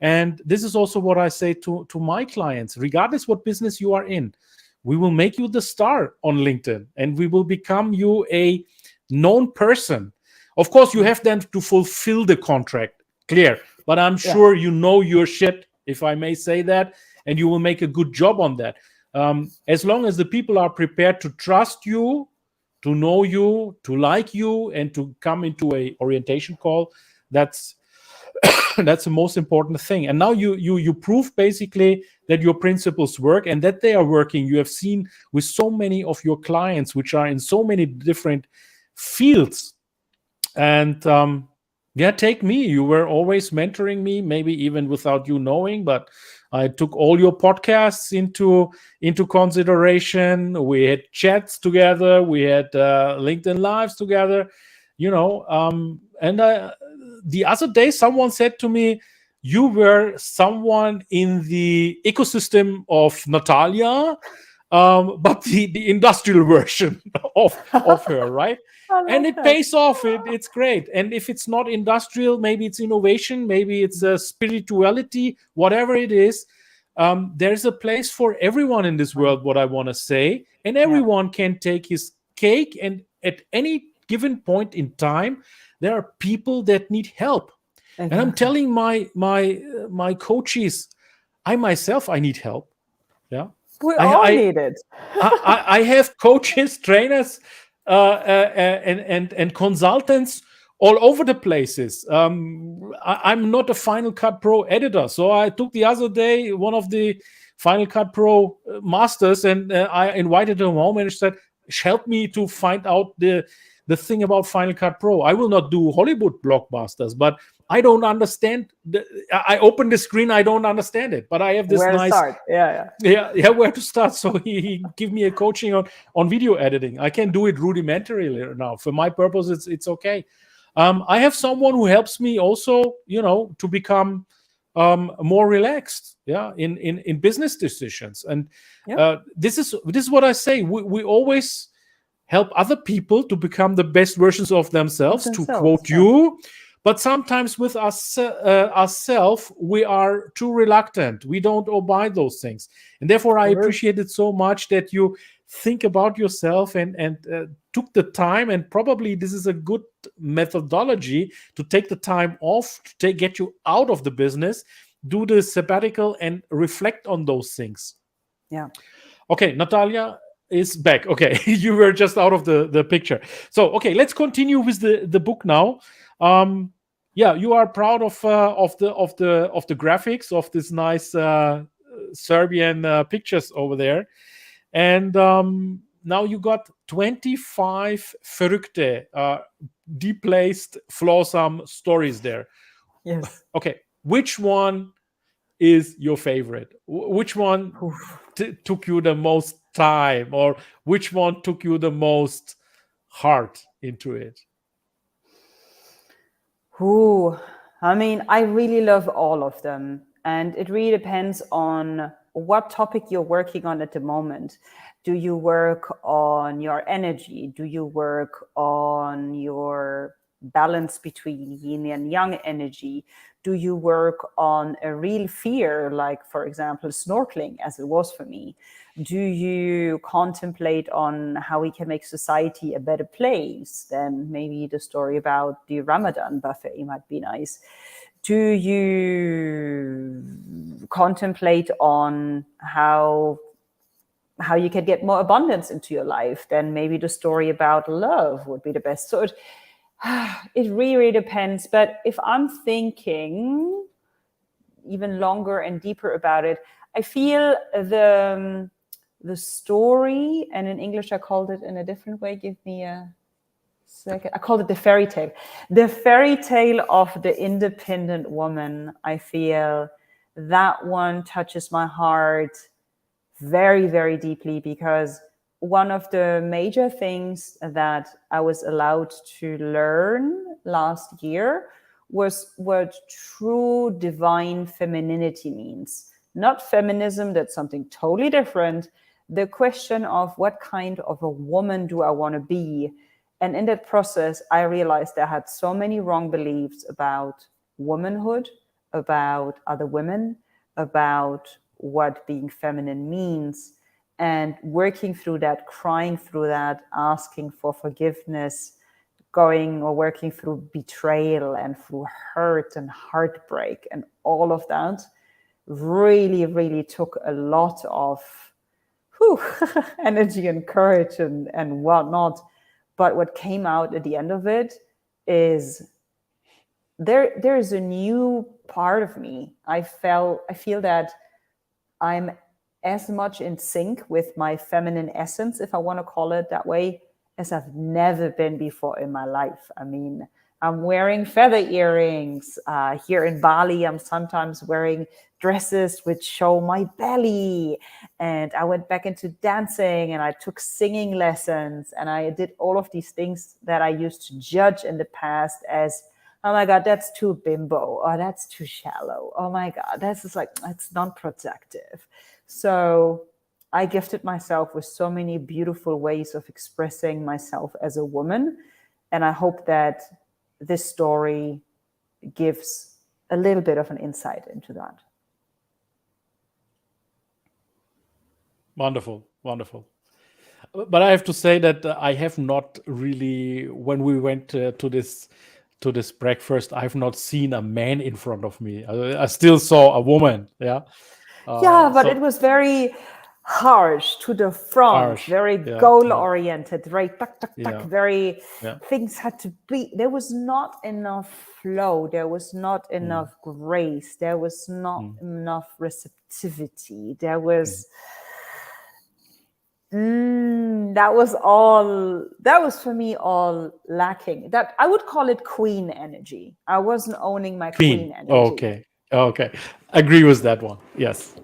Speaker 1: And this is also what I say to my clients, regardless what business you are in. We will make you the star on LinkedIn, and we will become you a known person. Of course, you have then to fulfill the contract, clear. But I'm sure you know your shit, if I may say that, and you will make a good job on that. As long as the people are prepared to trust you, to know you, to like you, and to come into a orientation call, that's the most important thing. And now you prove basically that your principles work, and that they are working. You have seen with so many of your clients, which are in so many different fields. And take me. You were always mentoring me, maybe even without you knowing, but I took all your podcasts into consideration. We had chats together. We had LinkedIn Lives together, and the other day, someone said to me, you were someone in the ecosystem of Natalia, but the industrial version of her, right? And it pays off. It's great. And if it's not industrial, maybe it's innovation, maybe it's spirituality, whatever it is. There's a place for everyone in this world, what I want to say. And everyone can take his cake. And at any given point in time, there are people that need help. And I'm telling my coaches, I myself, I need help. Yeah.
Speaker 2: We all need it.
Speaker 1: I have coaches, trainers, and consultants all over the places. I'm not a Final Cut Pro editor, so I took the other day one of the Final Cut Pro masters, and I invited him home and said, help me to find out the thing about Final Cut Pro. I will not do Hollywood blockbusters, but I don't understand. I open the screen, I don't understand it, but I have this
Speaker 2: where
Speaker 1: nice.
Speaker 2: To start.
Speaker 1: Where to start? So he give me a coaching on video editing. I can do it rudimentarily now. For my purpose, it's okay. I have someone who helps me also, to become more relaxed. In business decisions, and this is what I say. We always help other people to become the best versions of themselves, to quote you. But sometimes with ourselves, we are too reluctant. We don't obey those things. And therefore, I appreciate it so much that you think about yourself and took the time. And probably this is a good methodology to take the time off, to get you out of the business, do the sabbatical, and reflect on those things.
Speaker 2: Yeah.
Speaker 1: Okay, Natalia, is back. Okay, you were just out of the picture. So okay, let's continue with the book now. Yeah, you are proud of the graphics of this nice Serbian pictures over there, and now you got 25 verrückte, deplaced, flawsome stories there.
Speaker 2: Yes.
Speaker 1: Okay, which one is your favorite? Which one
Speaker 2: Oof.
Speaker 1: took you the most time, or which one took you the most heart into it?
Speaker 2: Ooh, I mean, I really love all of them. And it really depends on what topic you're working on at the moment. Do you work on your energy? Do you work on your balance between yin and yang energy? Do you work on a real fear, like, for example, snorkeling, as it was for me? Do you contemplate on how we can make society a better place? Then maybe the story about the Ramadan buffet might be nice. Do you contemplate on how you can get more abundance into your life? Then maybe the story about love would be the best. So it really depends. But if I'm thinking even longer and deeper about it, I feel the story, and in English I called it in a different way. Give me a second. I called it the fairy tale. The fairy tale of the independent woman. I feel that one touches my heart very, very deeply, because one of the major things that I was allowed to learn last year was what true divine femininity means. Not feminism, that's something totally different. The question of what kind of a woman do I want to be? And in that process, I realized I had so many wrong beliefs about womanhood, about other women, about what being feminine means, and working through that, crying through that, asking for forgiveness, going or working through betrayal and through hurt and heartbreak and all of that really, really took a lot of energy and courage and whatnot. But what came out at the end of it is there is a new part of me. I feel that I'm as much in sync with my feminine essence, if I want to call it that way, as I've never been before in my life. I mean, I'm wearing feather earrings. Here in Bali, I'm sometimes wearing dresses which show my belly. And I went back into dancing, and I took singing lessons, and I did all of these things that I used to judge in the past as, oh my God, that's too bimbo, or that's too shallow. Oh my God, that's non-productive. So I gifted myself with so many beautiful ways of expressing myself as a woman. And I hope that this story gives a little bit of an insight into that.
Speaker 1: Wonderful, wonderful. But I have to say that I have not really, when we went to this breakfast, I have not seen a man in front of me. I still saw a woman. Yeah.
Speaker 2: Yeah, but
Speaker 1: So
Speaker 2: it was very harsh to the front,
Speaker 1: harsh.
Speaker 2: very
Speaker 1: Yeah.
Speaker 2: goal oriented, very tuck, tuck, tuck,
Speaker 1: Yeah.
Speaker 2: very
Speaker 1: Yeah.
Speaker 2: things had to be. There was not enough flow. There was not enough grace. There was not enough receptivity. There was. That was for me all lacking. That I would call it queen energy. I wasn't owning my queen energy.
Speaker 1: Okay. Okay. Agree with that one. Yes.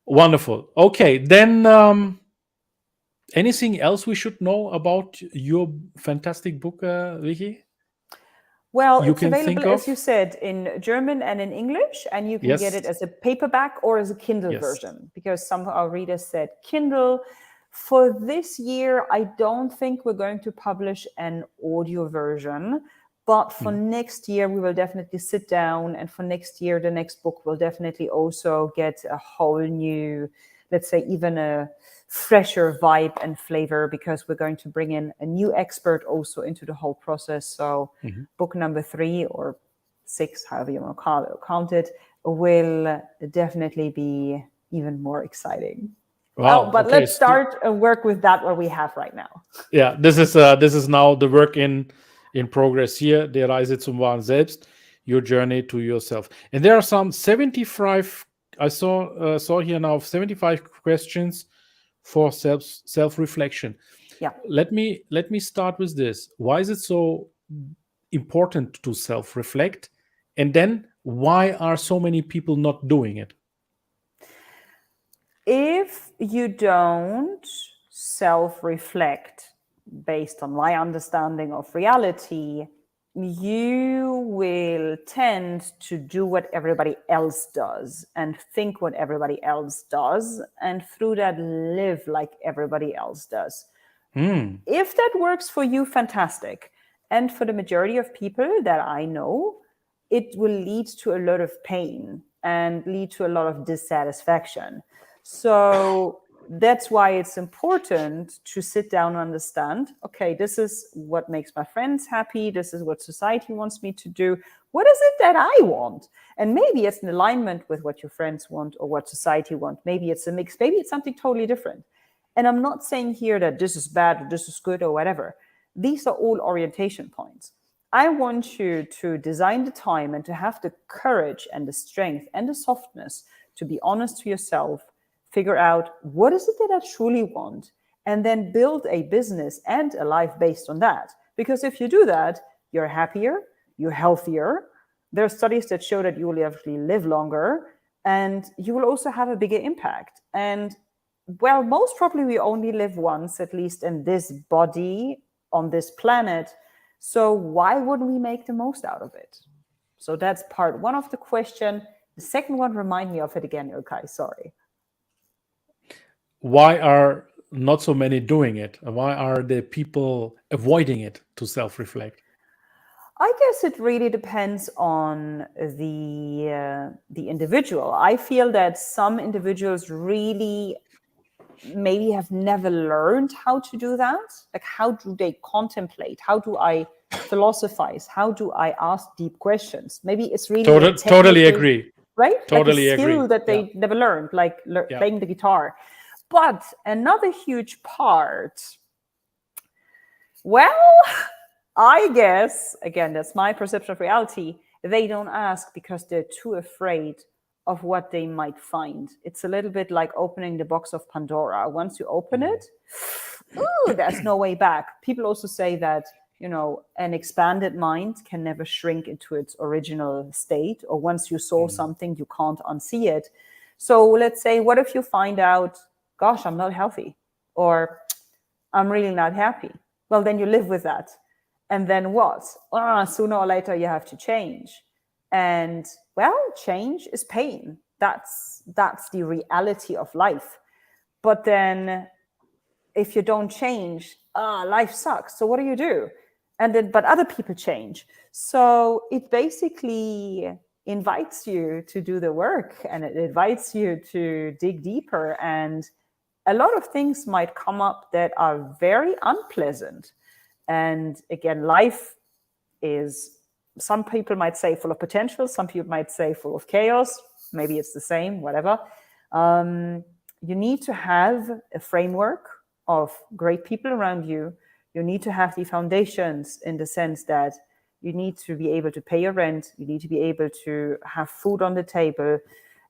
Speaker 1: Wonderful. Okay. Then anything else we should know about your fantastic book, Vicky?
Speaker 2: Well,
Speaker 1: You
Speaker 2: it's
Speaker 1: can
Speaker 2: available,
Speaker 1: think
Speaker 2: as
Speaker 1: of?
Speaker 2: you said, in German and in English, and you can get it
Speaker 1: Yes.
Speaker 2: as a paperback or as a Kindle
Speaker 1: Yes.
Speaker 2: version, because some of our readers said Kindle. For this year, I don't think we're going to publish an audio version, but for next year, we will definitely sit down, and for next year, the next book will definitely also get a whole new, let's say, even a fresher vibe and flavor, because we're going to bring in a new expert also into the whole process. So book number 3 or 6, however you want to count it, will definitely be even more exciting.
Speaker 1: Wow.
Speaker 2: But
Speaker 1: Okay.
Speaker 2: let's start and work with that what we have right now.
Speaker 1: Yeah, this is now the work in progress here. Die Reise zum wahren Selbst, your journey to yourself. And there are some 75. I saw here now 75 questions for self reflection.
Speaker 2: Yeah.
Speaker 1: Let me start with this. Why is it so important to self reflect? And then why are so many people not doing it?
Speaker 2: If you don't self-reflect based on my understanding of reality, you will tend to do what everybody else does and think what everybody else does, and through that live like everybody else does. If that works for you, fantastic. And for the majority of people that I know, it will lead to a lot of pain and lead to a lot of dissatisfaction. So that's why it's important to sit down and understand, okay, this is what makes my friends happy. This is what society wants me to do. What is it that I want? And maybe it's in alignment with what your friends want or what society wants. Maybe it's a mix. Maybe it's something totally different. And I'm not saying here that this is bad or this is good or whatever. These are all orientation points. I want you to design the time and to have the courage and the strength and the softness to be honest to yourself, figure out what is it that I truly want, and then build a business and a life based on that. Because if you do that, you're happier, you're healthier. There are studies that show that you will actually live longer, and you will also have a bigger impact. And well, most probably we only live once, at least in this body on this planet. So why wouldn't we make the most out of it? So that's part one of the question. The second one, remind me of it again, Ilkay, sorry.
Speaker 1: Why are not so many doing it? Why are the people avoiding it to self-reflect?
Speaker 2: I guess it really depends on the individual. I feel that some individuals really maybe have never learned how to do that. Like, how do they contemplate? How do I philosophize? How do I ask deep questions? Maybe it's really
Speaker 1: totally agree.
Speaker 2: Right?
Speaker 1: Totally
Speaker 2: like a skill
Speaker 1: agree.
Speaker 2: that they never learned, like playing the guitar. But another huge part, well, I guess, again, that's my perception of reality, they don't ask because they're too afraid of what they might find. It's a little bit like opening the box of Pandora. Once you open it, ooh, there's no way back. People also say that, you know, an expanded mind can never shrink into its original state, or once you saw something, you can't unsee it. So let's say, what if you find out, gosh, I'm not healthy, or I'm really not happy? Well, then you live with that. And then what? Sooner or later, you have to change. And well, change is pain. That's the reality of life. But then if you don't change, life sucks. So what do? And then, but other people change. So it basically invites you to do the work, and it invites you to dig deeper. And a lot of things might come up that are very unpleasant. And again, life is, some people might say, full of potential. Some people might say full of chaos. Maybe it's the same, whatever. You need to have a framework of great people around you. You need to have the foundations in the sense that you need to be able to pay your rent. You need to be able to have food on the table,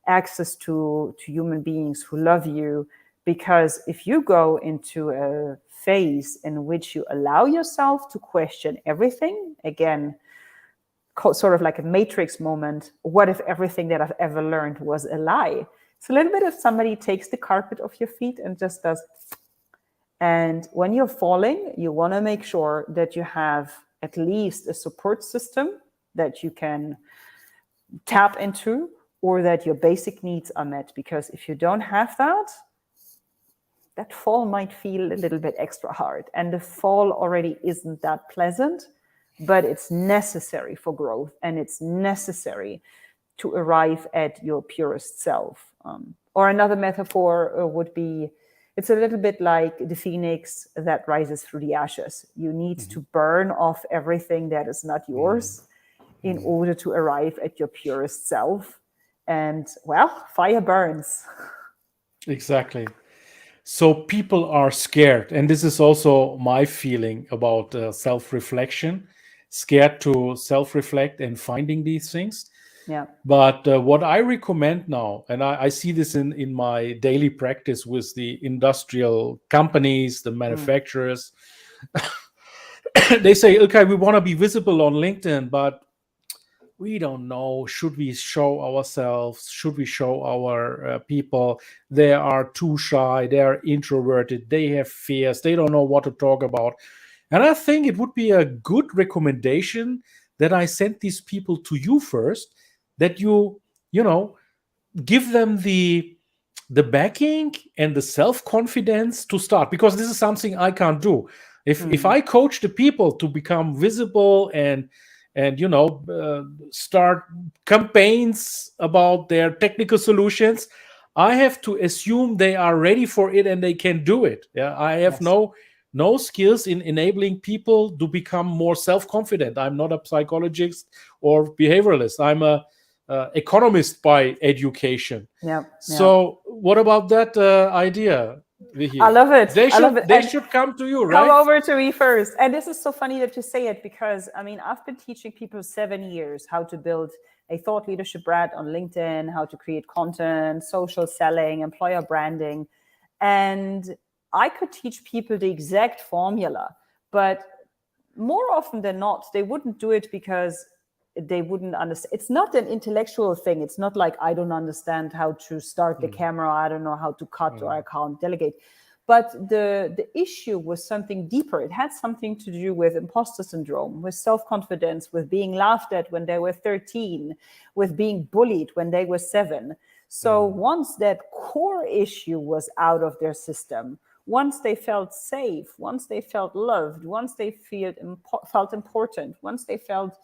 Speaker 2: access to human beings who love you. Because if you go into a phase in which you allow yourself to question everything, again, sort of like a matrix moment, what if everything that I've ever learned was a lie? It's a little bit if somebody takes the carpet off your feet and just does. And when you're falling, you want to make sure that you have at least a support system that you can tap into, or that your basic needs are met. Because if you don't have that, that fall might feel a little bit extra hard. And the fall already isn't that pleasant, but it's necessary for growth, and it's necessary to arrive at your purest self. Or another metaphor would be, it's a little bit like the phoenix that rises through the ashes. You need to burn off everything that is not yours in order to arrive at your purest self. And well, fire burns.
Speaker 1: Exactly. So people are scared, and this is also my feeling about self-reflection, scared to self-reflect and finding these things.
Speaker 2: Yeah.
Speaker 1: But what I recommend now, and I see this in my daily practice with the industrial companies, the
Speaker 2: Mm.
Speaker 1: manufacturers, they say, okay, we want to be visible on LinkedIn, but we don't know, should we show ourselves, should we show our people? They are too shy, they are introverted, they have fears, they don't know what to talk about. And I think it would be a good recommendation that I send these people to you first, that you know give them the backing and the self-confidence to start, because this is something I can't do. If
Speaker 2: Mm.
Speaker 1: I coach the people to become visible and start campaigns about their technical solutions, I have to assume they are ready for it and they can do it. Yeah, I have
Speaker 2: Yes.
Speaker 1: no skills in enabling people to become more self-confident. I'm not a psychologist or behavioralist. I'm a economist by education.
Speaker 2: Yeah. Yeah.
Speaker 1: So, what about that idea,
Speaker 2: I
Speaker 1: Vicky?
Speaker 2: love it.
Speaker 1: They
Speaker 2: I love
Speaker 1: should
Speaker 2: it.
Speaker 1: they
Speaker 2: And
Speaker 1: should come to you,
Speaker 2: come
Speaker 1: right?
Speaker 2: over to me first. And this is so funny that you say it, because I mean, I've been teaching people 7 years how to build a thought leadership brand on LinkedIn, how to create content, social selling, employer branding. And I could teach people the exact formula, but more often than not, they wouldn't do it because they wouldn't understand. It's not an intellectual thing. It's not like, I don't understand how to start the camera, I don't know how to cut, or I can't delegate. But the issue was something deeper. It had something to do with imposter syndrome, with self-confidence, with being laughed at when they were 13, with being bullied when they were 7. So once that core issue was out of their system, once they felt safe, once they felt loved, once they felt important, once they felt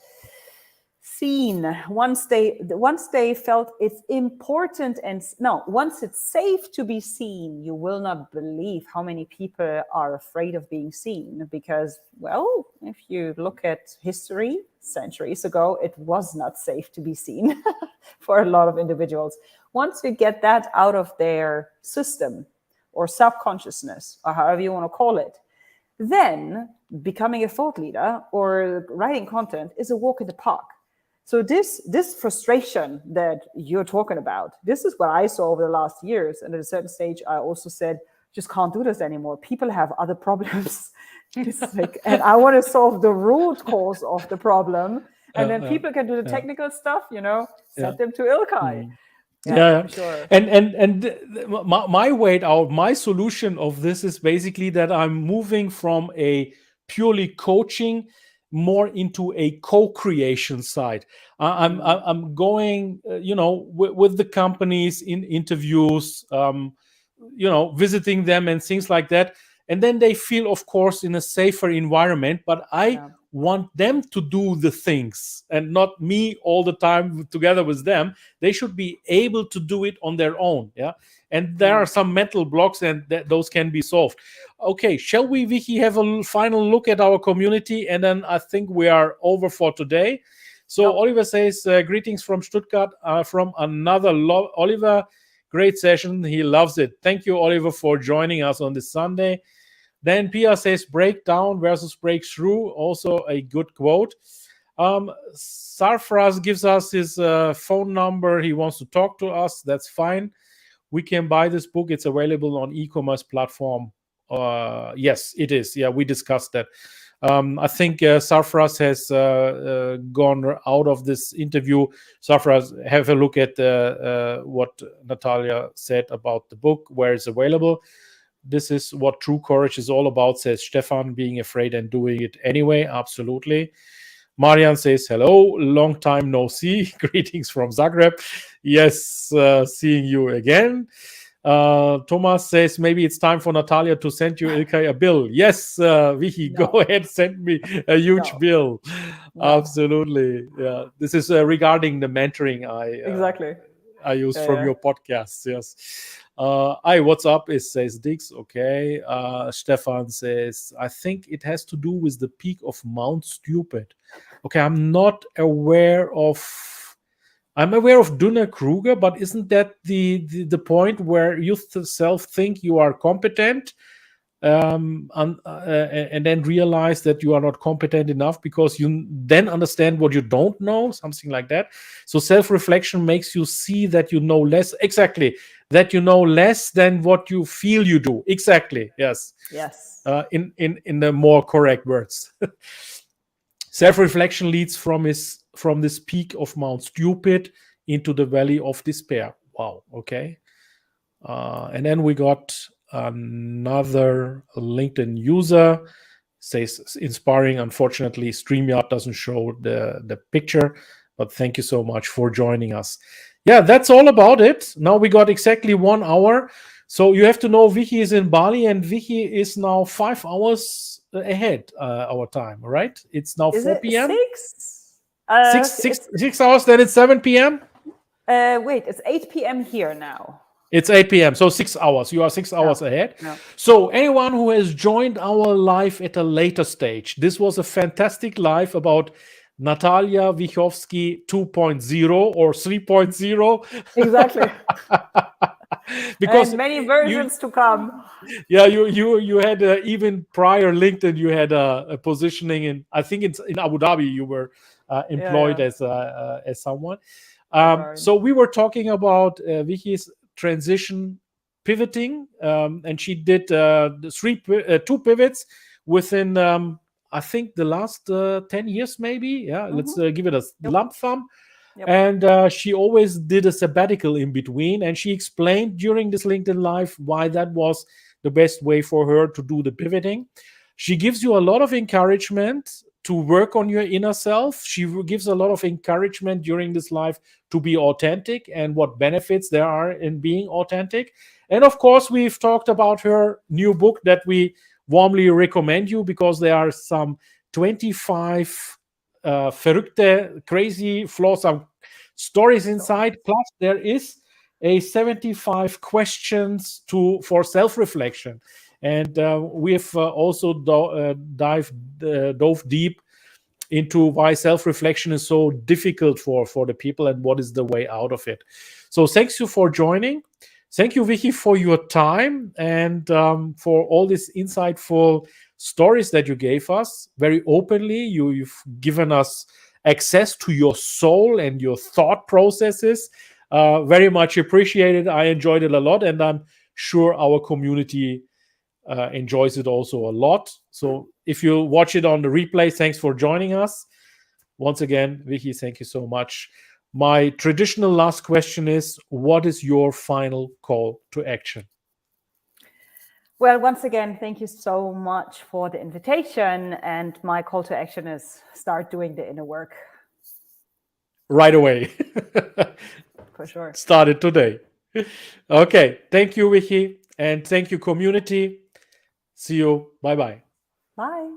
Speaker 2: seen, once they felt it's important, and no, once it's safe to be seen, you will not believe how many people are afraid of being seen. Because, well, if you look at history, centuries ago, it was not safe to be seen for a lot of individuals. Once you get that out of their system or subconsciousness, or however you want to call it, then becoming a thought leader or writing content is a walk in the park. So this frustration that you're talking about, this is what I saw over the last years. And at a certain stage, I also said, just can't do this anymore. People have other problems. It's like, and I want to solve the root cause of the problem. And then people can do the technical stuff,
Speaker 1: Yeah.
Speaker 2: send them to Ilkay. Yeah,
Speaker 1: Yeah,
Speaker 2: for sure.
Speaker 1: my way out, my solution of this is basically that I'm moving from a purely coaching more into a co-creation side. I'm going, with the companies in interviews, visiting them and things like that, and then they feel, of course, in a safer environment. But I
Speaker 2: Yeah.
Speaker 1: want them to do the things and not me all the time together with them. They should be able to do it on their own. Yeah, and there
Speaker 2: Yeah.
Speaker 1: are some mental blocks, and those can be solved. Okay, shall we, Vicky, have a final look at our community, and then I think we are over for today. So
Speaker 2: Oh,
Speaker 1: Oliver says, greetings from Stuttgart, from another Oliver. Great session, he loves it. Thank you, Oliver, for joining us on this Sunday. Then Pia says, breakdown versus breakthrough, also a good quote. Sarfraz gives us his phone number. He wants to talk to us. That's fine. We can buy this book. It's available on e-commerce platform. Yes, it is. Yeah, we discussed that. I think Sarfraz has gone out of this interview. Sarfraz, have a look at what Natalia said about the book, where it's available. This is what true courage is all about, says Stefan, being afraid and doing it anyway. Absolutely. Marian says, hello, long time no see. Greetings from Zagreb. Yes, seeing you again. Thomas says, maybe it's time for Natalia to send you, Ilkay, a bill. Yes, Vicky, go
Speaker 2: no,
Speaker 1: ahead, send me a huge
Speaker 2: no,
Speaker 1: bill.
Speaker 2: no.
Speaker 1: Absolutely. Yeah, this is regarding the mentoring
Speaker 2: Exactly.
Speaker 1: I use
Speaker 2: Yeah,
Speaker 1: from
Speaker 2: yeah.
Speaker 1: your podcast. Yes. Hi, what's up? It says Dix. Okay. Stefan says, I think it has to do with the peak of Mount Stupid. Okay. I'm not aware of I'm aware of Dunner-Kruger, but isn't that the point where you self think you are competent, and then realize that you are not competent enough because you then understand what you don't know, something like that. So self-reflection makes you see that you know less, exactly, that you know less than what you feel you do, exactly, yes.
Speaker 2: Yes.
Speaker 1: In the more correct words. Self-reflection leads from this peak of Mount Stupid into the valley of despair. Wow. Okay. And then we got another LinkedIn user says inspiring. Unfortunately, StreamYard doesn't show the picture, but thank you so much for joining us. Yeah, that's all about it. Now we got exactly 1 hour. So you have to know Wichi is in Bali, and Wichi is now 5 hours ahead our time, right? It's now
Speaker 2: Is
Speaker 1: 4
Speaker 2: it
Speaker 1: p.m.
Speaker 2: 6? It's
Speaker 1: 6 hours, then it's 7 p.m.
Speaker 2: wait, it's 8 p.m. here now.
Speaker 1: It's 8 p.m. So 6 hours. You are 6 hours ahead.
Speaker 2: No.
Speaker 1: So anyone who has joined our live at a later stage, this was a fantastic live about Natalia Wiechowski 2.0 or 3.0.
Speaker 2: Exactly.
Speaker 1: Because
Speaker 2: and many versions to come.
Speaker 1: Yeah, you had even prior LinkedIn, you had a positioning in, I think it's in Abu Dhabi. You were employed as someone. So we were talking about Wichi's transition pivoting, and she did two pivots within I think the last 10 years maybe. Yeah, let's give it a lump thumb.
Speaker 2: Yep.
Speaker 1: And she always did a sabbatical in between, and she explained during this LinkedIn live why that was the best way for her to do the pivoting. She gives you a lot of encouragement to work on your inner self. She gives a lot of encouragement during this life to be authentic and what benefits there are in being authentic. And of course, we've talked about her new book that we warmly recommend you, because there are some 25 verrückte, crazy, flawsome stories inside. Plus, there is a 75 questions for self-reflection. And we've also dove deep into why self-reflection is so difficult for the people and what is the way out of it. So thanks you for joining. Thank you, Wichi, for your time and for all these insightful stories that you gave us very openly. You've given us access to your soul and your thought processes. Very much appreciated. I enjoyed it a lot, and I'm sure our community enjoys it also a lot. So if you watch it on the replay, thanks for joining us. Once again, Wichi, thank you so much. My traditional last question is, what is your final call to action?
Speaker 2: Well, once again, thank you so much for the invitation. And my call to action is start doing the inner work.
Speaker 1: Right away.
Speaker 2: For sure.
Speaker 1: Start it today. Okay. Thank you, Wichi. And thank you, community. See you. Bye-bye.
Speaker 2: Bye.